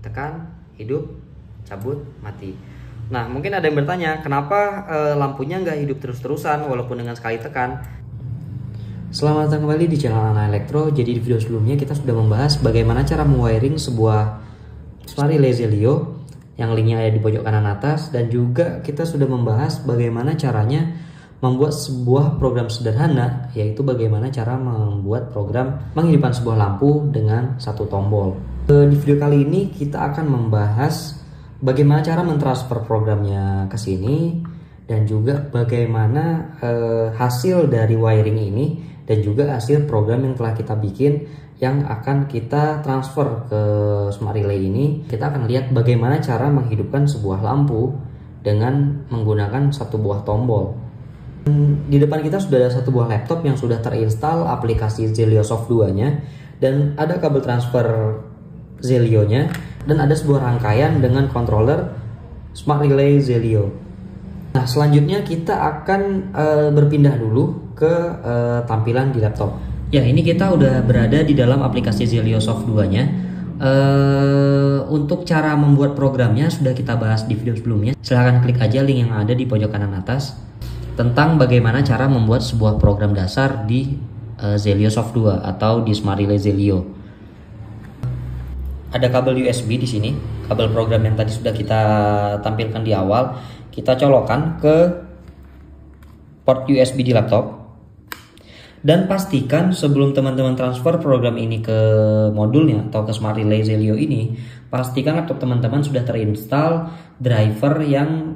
tekan, hidup, cabut, mati. Nah, mungkin ada yang bertanya, kenapa lampunya nggak hidup terus-terusan walaupun dengan sekali tekan? Selamat datang kembali di channel Ana Elektro. Jadi di video sebelumnya kita sudah membahas bagaimana cara mewiring sebuah Smart Relay Zelio yang linknya ada di pojok kanan atas, dan juga kita sudah membahas bagaimana caranya membuat sebuah program sederhana, yaitu bagaimana cara membuat program menghidupkan sebuah lampu dengan satu tombol. Di video kali ini kita akan membahas bagaimana cara mentransfer programnya ke sini, dan juga bagaimana hasil dari wiring ini dan juga hasil program yang telah kita bikin yang akan kita transfer ke Smart Relay ini. Kita akan lihat bagaimana cara menghidupkan sebuah lampu dengan menggunakan satu buah tombol. Di depan kita sudah ada satu buah laptop yang sudah terinstall aplikasi Zelio Soft 2-nya, dan ada kabel transfer Zelio-nya, dan ada sebuah rangkaian dengan controller Smart Relay Zelio. Nah, selanjutnya kita akan berpindah dulu ke tampilan di laptop. Ya, ini kita udah berada di dalam aplikasi Zelio Soft 2-nya. Untuk cara membuat programnya sudah kita bahas di video sebelumnya. Silahkan klik aja link yang ada di pojok kanan atas tentang bagaimana cara membuat sebuah program dasar di Zelio Soft 2 atau di Smart Relay Zelio. Ada kabel USB di sini, kabel program yang tadi sudah kita tampilkan di awal. Kita colokkan ke port USB di laptop. Dan pastikan sebelum teman-teman transfer program ini ke modulnya atau ke Smart Relay Zelio ini, pastikan laptop teman-teman sudah terinstall driver yang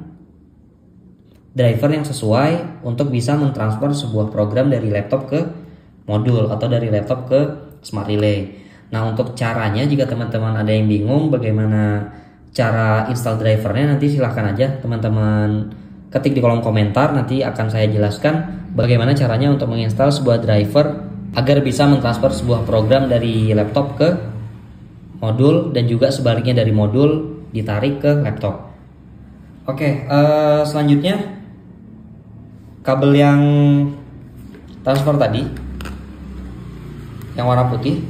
sesuai untuk bisa mentransfer sebuah program dari laptop ke modul atau dari laptop ke Smart Relay. Nah, untuk caranya, jika teman-teman ada yang bingung bagaimana cara install drivernya, nanti silahkan aja teman-teman ketik di kolom komentar. Nanti akan saya jelaskan bagaimana caranya untuk menginstal sebuah driver agar bisa mentransfer sebuah program dari laptop ke modul, dan juga sebaliknya dari modul ditarik ke laptop. Oke, selanjutnya kabel yang transfer tadi yang warna putih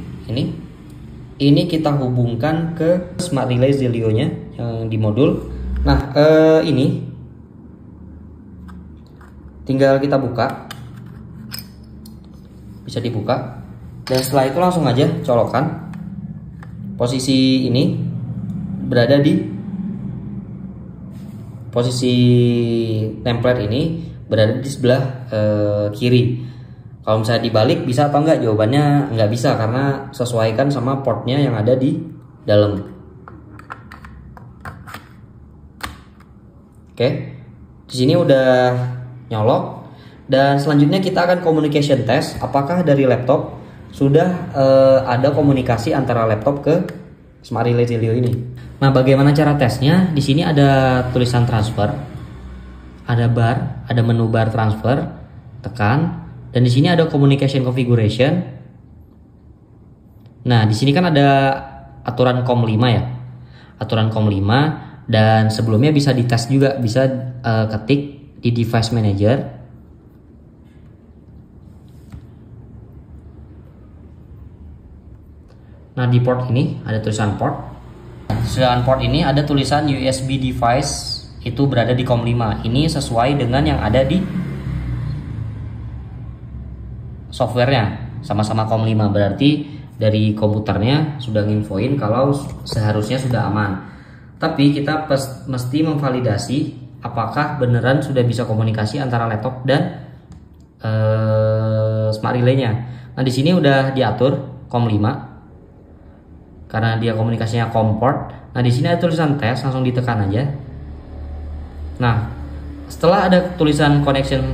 ini kita hubungkan ke Smart Relay Zelio-nya yang di modul. Nah, ini tinggal kita buka, bisa dibuka, dan setelah itu langsung aja colokan. Posisi ini berada di posisi template, ini berada di sebelah kiri. Kalau misalnya dibalik bisa atau enggak? Jawabannya enggak bisa, karena sesuaikan sama portnya yang ada di dalam. Oke, di sini udah nyolok, dan selanjutnya kita akan communication test apakah dari laptop sudah ada komunikasi antara laptop ke Smart Relay Zelio ini. Nah, bagaimana cara tesnya? Di sini ada tulisan transfer, ada bar, ada menu bar transfer, tekan. Dan di sini ada communication configuration. Nah, di sini kan ada aturan COM5 ya. Aturan COM5, dan sebelumnya bisa dites juga, bisa ketik di device manager. Nah, di port ini ada tulisan port. Sedangkan port ini ada tulisan USB device, itu berada di COM5. Ini sesuai dengan yang ada di softwarenya, sama-sama COM5, berarti dari komputernya sudah nginfoin kalau seharusnya sudah aman. Tapi kita mesti memvalidasi apakah beneran sudah bisa komunikasi antara laptop dan Smart Relay-nya. Nah, di sini udah diatur COM5 karena dia komunikasinya COM port. Nah, di sini ada tulisan tes, langsung ditekan aja. Nah, setelah ada tulisan connection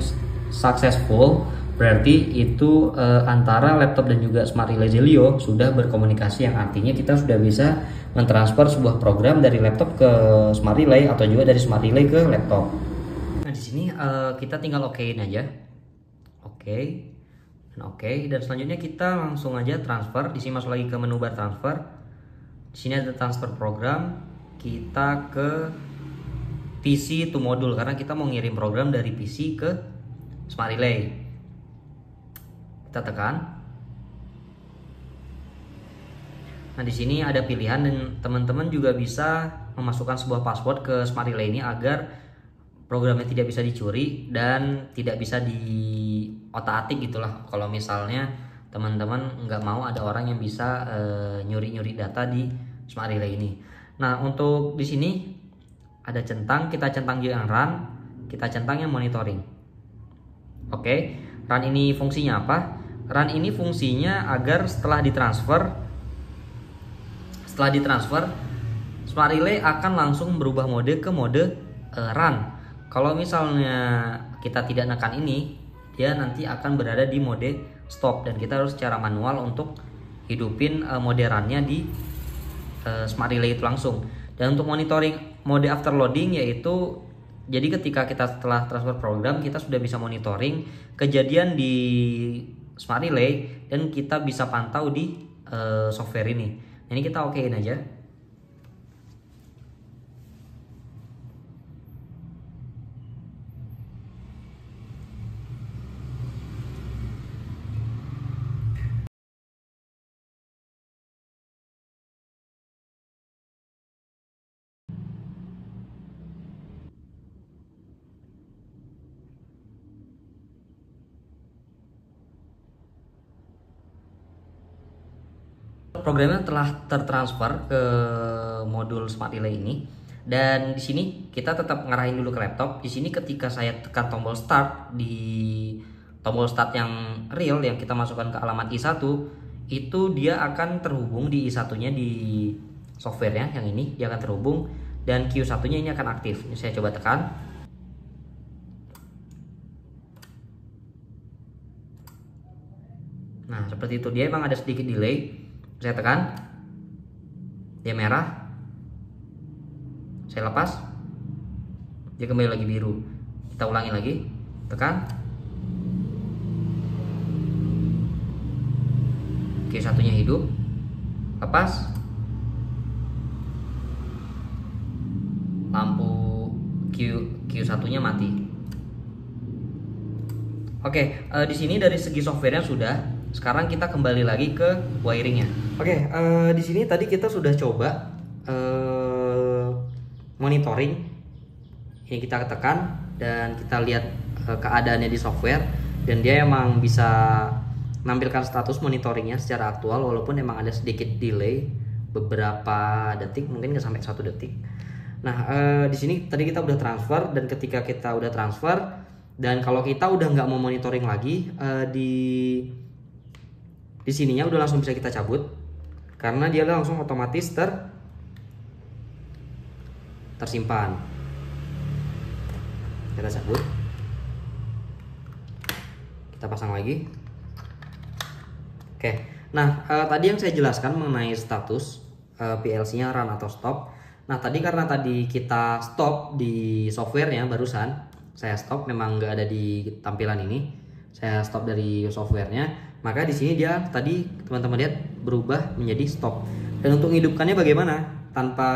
successful, berarti itu antara laptop dan juga Smart Relay Zelio sudah berkomunikasi, yang artinya kita sudah bisa mentransfer sebuah program dari laptop ke Smart Relay atau juga dari Smart Relay ke laptop. Nah, di sini kita tinggal okein aja. Oke. Dan oke, dan selanjutnya kita langsung aja transfer. Di sini masuk lagi ke menu bar transfer. Di sini ada transfer program. Kita ke PC to modul karena kita mau ngirim program dari PC ke Smart Relay. Kita tekan. Nah, di sini ada pilihan dan teman-teman juga bisa memasukkan sebuah password ke Smart Relay ini agar programnya tidak bisa dicuri dan tidak bisa diotak-atik gitulah. Kalau misalnya teman-teman nggak mau ada orang yang bisa nyuri-nyuri data di Smart Relay ini. Nah, untuk di sini ada centang, kita centang juga yang run, kita centang yang monitoring. Oke, run ini fungsinya apa? Run ini fungsinya agar setelah ditransfer Smart Relay akan langsung berubah mode ke mode run. Kalau misalnya kita tidak nekan ini, dia nanti akan berada di mode stop dan kita harus secara manual untuk hidupin mode runnya di Smart Relay itu langsung. Dan untuk monitoring mode after loading, yaitu jadi ketika kita setelah transfer program, kita sudah bisa monitoring kejadian di Smart Relay dan kita bisa pantau di software ini. Ini kita okein aja. Programnya telah tertransfer ke modul Smart Relay ini, dan di sini kita tetap ngarahin dulu ke laptop. Di sini ketika saya tekan tombol start di tombol start yang real yang kita masukkan ke alamat I1, itu dia akan terhubung di I1-nya di softwarenya yang ini, dia akan terhubung dan Q1-nya ini akan aktif. Ini saya coba tekan. Nah, seperti itu, dia emang ada sedikit delay. Saya tekan, dia merah, saya lepas, dia kembali lagi biru. Kita ulangi lagi, tekan, Q1-nya hidup, lepas, lampu Q1-nya mati. Oke, di sini dari segi softwarenya sudah. Sekarang kita kembali lagi ke wiringnya. Oke, di sini tadi kita sudah coba monitoring. Ini kita tekan dan kita lihat keadaannya di software, dan dia emang bisa menampilkan status monitoringnya secara aktual walaupun emang ada sedikit delay beberapa detik, mungkin nggak sampai 1 detik. Nah, di sini tadi kita udah transfer, dan ketika kita udah transfer dan kalau kita udah nggak mau monitoring lagi, di sininya udah langsung bisa kita cabut karena dia langsung otomatis tersimpan. Kita cabut, kita pasang lagi. Oke, nah tadi yang saya jelaskan mengenai status PLC-nya run atau stop. Nah, tadi karena tadi kita stop di softwarenya barusan, saya stop, memang nggak ada di tampilan ini. Saya stop dari softwarenya, maka di sini dia tadi teman-teman lihat berubah menjadi stop. Dan untuk menghidupkannya bagaimana tanpa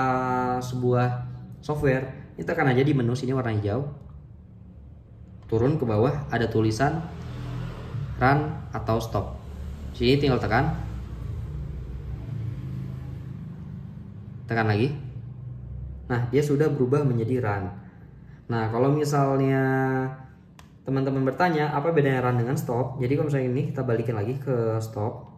sebuah software? Ini tekan aja di menu sini warna hijau, turun ke bawah ada tulisan run atau stop. Sini tinggal tekan lagi. Nah, dia sudah berubah menjadi run. Nah, kalau misalnya teman-teman bertanya apa bedanya run dengan stop, jadi kalau misalnya ini kita balikin lagi ke stop.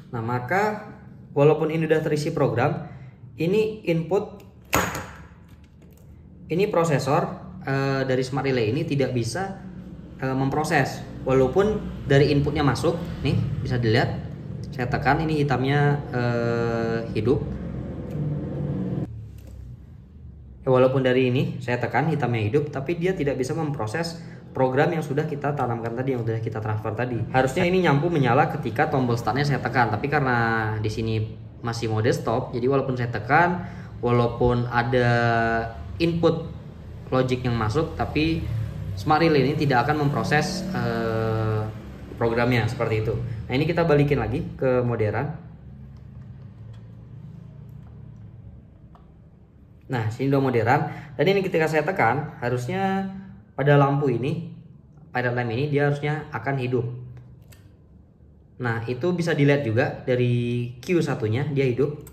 Nah, maka walaupun ini udah terisi program, ini input, ini prosesor dari Smart Relay ini tidak bisa memproses walaupun dari inputnya masuk. Nih bisa dilihat, saya tekan ini hitamnya hidup. Walaupun dari ini saya tekan hitamnya hidup, tapi dia tidak bisa memproses program yang sudah kita tanamkan tadi, yang sudah kita transfer tadi. Harusnya ini nyampu menyala ketika tombol startnya saya tekan, tapi karena di sini masih mode stop, jadi walaupun saya tekan, walaupun ada input logic yang masuk, tapi Smart Relay ini tidak akan memproses programnya seperti itu. Nah, ini kita balikin lagi ke mode run. Nah, sini udah modern, dan ini ketika saya tekan harusnya pada lampu ini, pada lamp ini dia harusnya akan hidup. Nah, itu bisa dilihat juga dari Q1-nya dia hidup.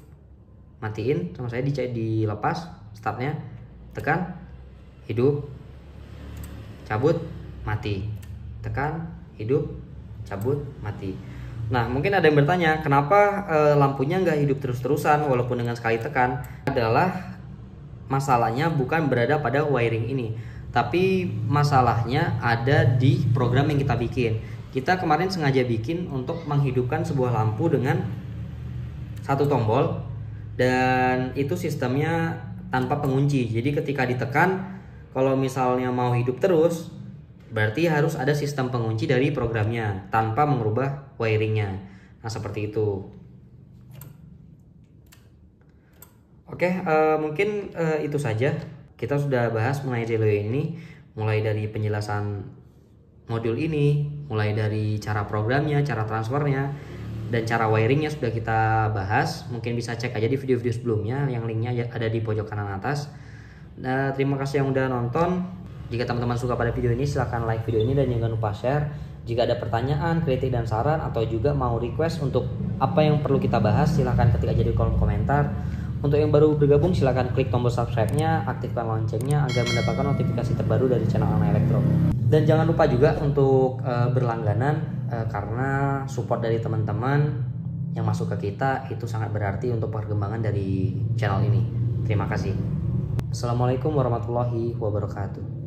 Matiin, sama saya dilepas startnya, tekan, hidup, cabut, mati, tekan, hidup, cabut, mati. Nah, mungkin ada yang bertanya, kenapa lampunya nggak hidup terus-terusan walaupun dengan sekali tekan? Adalah masalahnya bukan berada pada wiring ini, tapi masalahnya ada di program yang kita bikin. Kita kemarin sengaja bikin untuk menghidupkan sebuah lampu dengan satu tombol, dan itu sistemnya tanpa pengunci. Jadi ketika ditekan, kalau misalnya mau hidup terus, berarti harus ada sistem pengunci dari programnya tanpa mengubah wiringnya. Nah, seperti itu. Oke, mungkin itu saja. Kita sudah bahas mengenai relay ini, mulai dari penjelasan modul ini, mulai dari cara programnya, cara transfernya, dan cara wiringnya sudah kita bahas. Mungkin bisa cek aja di video-video sebelumnya, yang linknya ada di pojok kanan atas. Nah, terima kasih yang udah nonton. Jika teman-teman suka pada video ini, silahkan like video ini dan jangan lupa share. Jika ada pertanyaan, kritik, dan saran, atau juga mau request untuk apa yang perlu kita bahas, silahkan ketik aja di kolom komentar. Untuk yang baru bergabung, silahkan klik tombol subscribe-nya, aktifkan loncengnya agar mendapatkan notifikasi terbaru dari channel Ana Elektro. Dan jangan lupa juga untuk berlangganan, karena support dari teman-teman yang masuk ke kita itu sangat berarti untuk perkembangan dari channel ini. Terima kasih. Assalamualaikum warahmatullahi wabarakatuh.